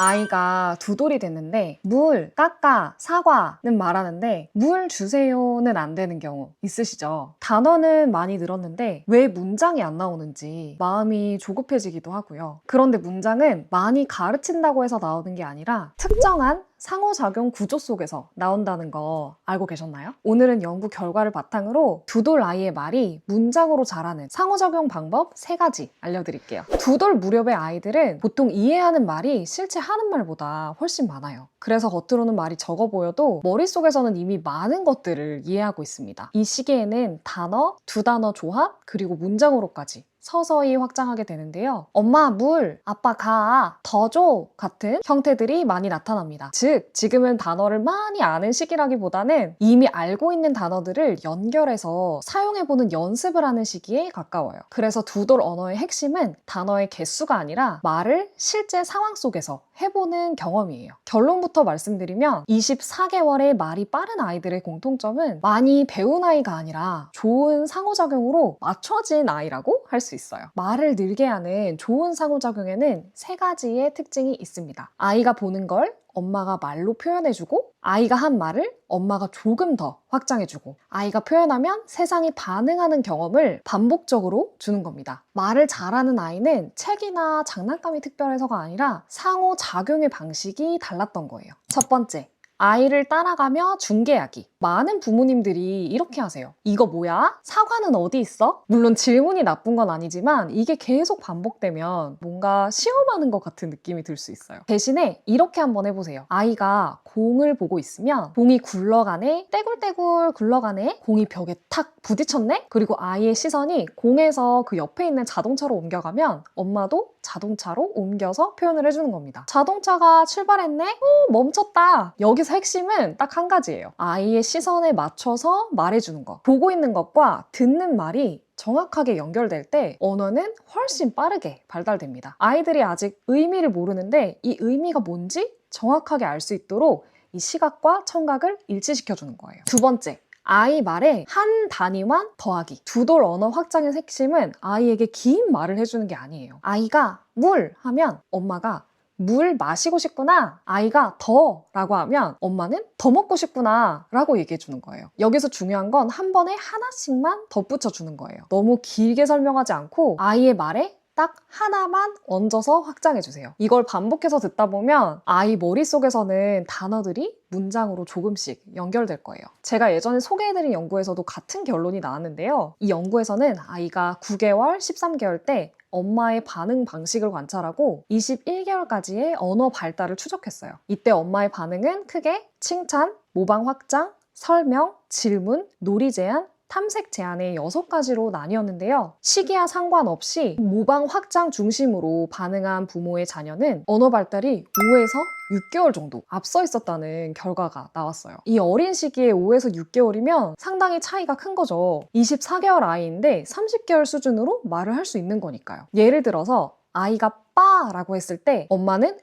아이가 두 돌이 됐는데 물, 까까, 사과는 말하는데 물 주세요는 안 되는 경우 있으시죠? 단어는 많이 늘었는데 왜 문장이 안 나오는지 마음이 조급해지기도 하고요. 그런데 문장은 많이 가르친다고 해서 나오는 게 아니라 특정한 상호작용 구조 속에서 나온다는 거 알고 계셨나요? 오늘은 연구 결과를 바탕으로 두 돌 아이의 말이 문장으로 자라는 상호작용 방법 3가지 알려드릴게요. 두 돌 무렵의 아이들은 보통 이해하는 말이 실제 하는 말보다 훨씬 많아요. 그래서 겉으로는 말이 적어 보여도 머릿속에서는 이미 많은 것들을 이해하고 있습니다. 이 시기에는 단어, 두 단어 조합, 그리고 문장으로까지 서서히 확장하게 되는데요. 엄마 물, 아빠 가, 더 줘 같은 형태들이 많이 나타납니다. 즉, 지금은 단어를 많이 아는 시기라기보다는 이미 알고 있는 단어들을 연결해서 사용해보는 연습을 하는 시기에 가까워요. 그래서 두 돌 언어의 핵심은 단어의 개수가 아니라 말을 실제 상황 속에서 해보는 경험이에요. 결론부터 말씀드리면 24개월의 말이 빠른 아이들의 공통점은 많이 배운 아이가 아니라 좋은 상호작용으로 맞춰진 아이라고 할 수 있어요. 말을 늘게 하는 좋은 상호작용에는 3가지의 특징이 있습니다. 아이가 보는 걸 엄마가 말로 표현해주고, 아이가 한 말을 엄마가 조금 더 확장해주고, 아이가 표현하면 세상이 반응하는 경험을 반복적으로 주는 겁니다. 말을 잘하는 아이는 책이나 장난감이 특별해서가 아니라 상호작용의 방식이 달랐던 거예요. 첫 번째, 아이를 따라가며 중계하기. 많은 부모님들이 이렇게 하세요. 이거 뭐야? 사과는 어디 있어? 물론 질문이 나쁜 건 아니지만 이게 계속 반복되면 뭔가 시험하는 것 같은 느낌이 들 수 있어요. 대신에 이렇게 한번 해보세요. 아이가 공을 보고 있으면 공이 굴러가네? 떼굴떼굴 굴러가네? 공이 벽에 탁 부딪혔네? 그리고 아이의 시선이 공에서 그 옆에 있는 자동차로 옮겨가면 엄마도 자동차로 옮겨서 표현을 해주는 겁니다. 자동차가 출발했네? 멈췄다. 여기서 핵심은 딱 한 가지예요. 아이의 시선에 맞춰서 말해주는 것. 보고 있는 것과 듣는 말이 정확하게 연결될 때 언어는 훨씬 빠르게 발달됩니다. 아이들이 아직 의미를 모르는데 이 의미가 뭔지 정확하게 알 수 있도록 이 시각과 청각을 일치시켜주는 거예요. 두 번째, 아이 말에 한 단위만 더하기. 두 돌 언어 확장의 핵심은 아이에게 긴 말을 해주는 게 아니에요. 아이가 물 하면 엄마가 물 마시고 싶구나. 아이가 더 라고 하면 엄마는 더 먹고 싶구나 라고 얘기해 주는 거예요. 여기서 중요한 건 한 번에 하나씩만 덧붙여 주는 거예요. 너무 길게 설명하지 않고 아이의 말에 딱 하나만 얹어서 확장해 주세요. 이걸 반복해서 듣다 보면 아이 머릿속에서는 단어들이 문장으로 조금씩 연결될 거예요. 제가 예전에 소개해드린 연구에서도 같은 결론이 나왔는데요. 이 연구에서는 아이가 9개월, 13개월 때 엄마의 반응 방식을 관찰하고 21개월까지의 언어 발달을 추적했어요. 이때 엄마의 반응은 크게 칭찬, 모방 확장, 설명, 질문, 놀이 제한, 탐색 제한의 6가지로 나뉘었는데요. 시기와 상관없이 모방 확장 중심으로 반응한 부모의 자녀는 언어 발달이 5에서 6개월 정도 앞서 있었다는 결과가 나왔어요. 이 어린 시기에 5에서 6개월이면 상당히 차이가 큰 거죠. 24개월 아이인데 30개월 수준으로 말을 할 수 있는 거니까요. 예를 들어서 아이가 빠라고 했을 때 엄마는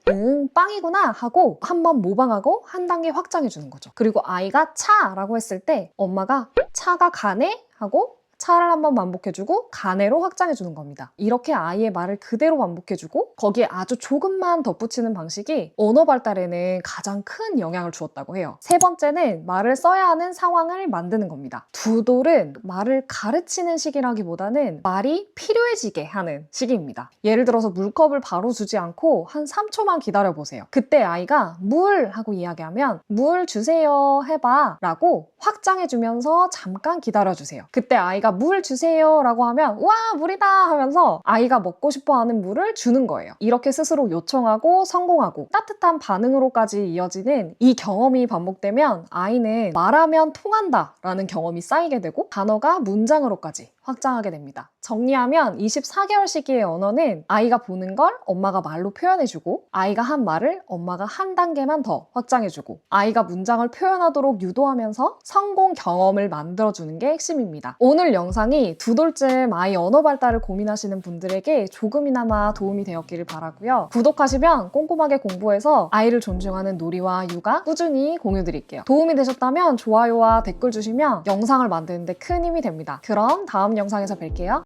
빵이구나 하고 한번 모방하고 한 단계 확장해 주는 거죠. 그리고 아이가 차라고 했을 때 엄마가 차가 가네 하고 차를 한번 반복해주고 가네로 확장해주는 겁니다. 이렇게 아이의 말을 그대로 반복해주고 거기에 아주 조금만 덧붙이는 방식이 언어 발달에는 가장 큰 영향을 주었다고 해요. 세 번째는 말을 써야 하는 상황을 만드는 겁니다. 두 돌은 말을 가르치는 시기라기보다는 말이 필요해지게 하는 시기입니다. 예를 들어서 물컵을 바로 주지 않고 한 3초만 기다려보세요. 그때 아이가 물 하고 이야기하면 물 주세요 해봐 라고 확장해주면서 잠깐 기다려주세요. 그때 아이가 물 주세요 라고 하면 와 물이다 하면서 아이가 먹고 싶어하는 물을 주는 거예요. 이렇게 스스로 요청하고 성공하고 따뜻한 반응으로까지 이어지는 이 경험이 반복되면 아이는 말하면 통한다 라는 경험이 쌓이게 되고 단어가 문장으로까지 확장하게 됩니다. 정리하면 24개월 시기의 언어는 아이가 보는 걸 엄마가 말로 표현해주고 아이가 한 말을 엄마가 한 단계만 더 확장해주고 아이가 문장을 표현하도록 유도하면서 성공 경험을 만들어주는 게 핵심입니다. 오늘 영상이 두 돌쯤 아이 언어 발달을 고민하시는 분들에게 조금이나마 도움이 되었기를 바라고요. 구독하시면 꼼꼼하게 공부해서 아이를 존중하는 놀이와 육아 꾸준히 공유드릴게요. 도움이 되셨다면 좋아요와 댓글 주시면 영상을 만드는데 큰 힘이 됩니다. 그럼 다음 영상에서 뵐게요.